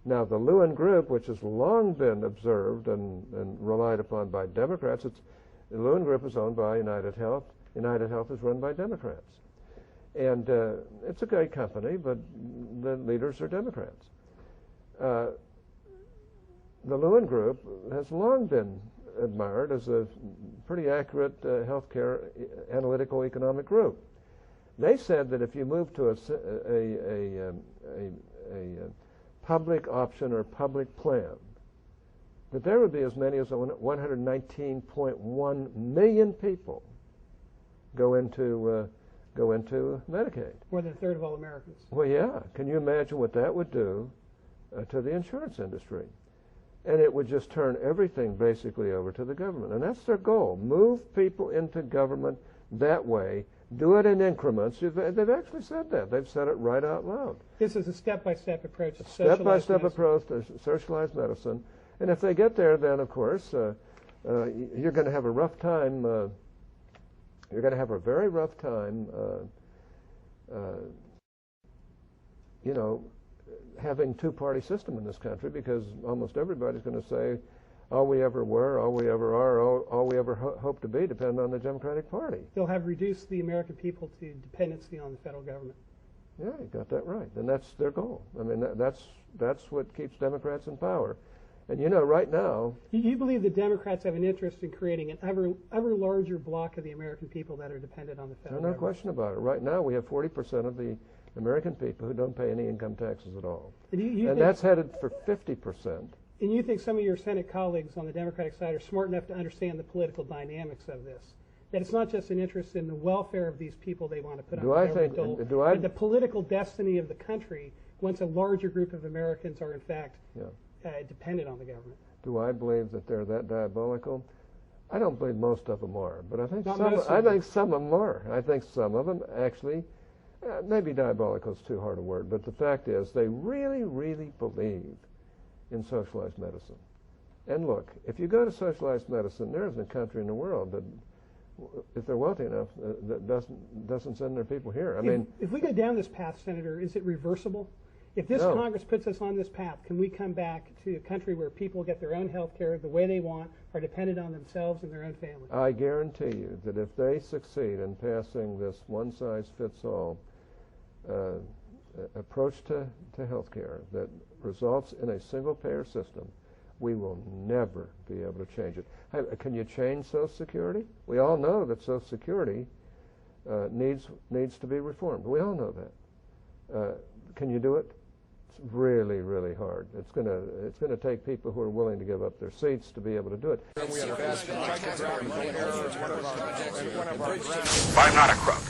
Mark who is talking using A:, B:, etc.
A: Now, the Lewin Group, which has long been observed and relied upon by Democrats, the Lewin Group is owned by United Health. United Health is run by Democrats. And it's a great company, but the leaders are Democrats. The Lewin Group has long been admired as a pretty accurate healthcare analytical economic group. They said that if you move to a public option or public plan, that there would be as many as 119.1 million people go into Medicaid.
B: More than a third of all Americans.
A: Well, yeah. Can you imagine what that would do to the insurance industry? And it would just turn everything basically over to the government. And that's their goal. Move people into government that way. Do it in increments. They've actually said that. They've said it right out loud.
B: This is a step-by-step approach to
A: step-by-step approach to socialized medicine. And if they get there, then, of course, you're going to have a rough time. You're going to have a very rough time, having two-party system in this country, because almost everybody's going to say, all we ever were, all we ever are, all we ever hope to be depend on the Democratic Party.
B: They'll have reduced the American people to dependency on the federal government.
A: Yeah, you got that right. And that's their goal. I mean, that's what keeps Democrats in power. And right now...
B: You believe the Democrats have an interest in creating an ever larger block of the American people that are dependent on the federal government?
A: No question about it. Right now we have 40% of the American people who don't pay any income taxes at all. And that's headed for 50%.
B: And you think some of your Senate colleagues on the Democratic side are smart enough to understand the political dynamics of this? That it's not just an interest in the welfare of these people they want to put on the government dole, but the political destiny of the country once a larger group of Americans are in fact dependent on the government.
A: Do I believe that they're that diabolical? I don't believe most of them are, but I think some of them are. I think some of them actually, maybe diabolical is too hard a word, but the fact is they really, really believe in socialized medicine. And look, if you go to socialized medicine, there isn't a country in the world that, if they're wealthy enough, that doesn't send their people here. I mean,
B: if we go down this path, Senator, is it reversible? If this Congress puts us on this path, can we come back to a country where people get their own health care the way they want, are dependent on themselves and their own family?
A: I guarantee you that if they succeed in passing this one-size-fits-all approach to health care that results in a single-payer system, we will never be able to change it. Can you change Social Security? We all know that Social Security needs to be reformed. We all know that. Can you do it? It's really, really hard. It's gonna take people who are willing to give up their seats to be able to do it.
C: I'm not a crook.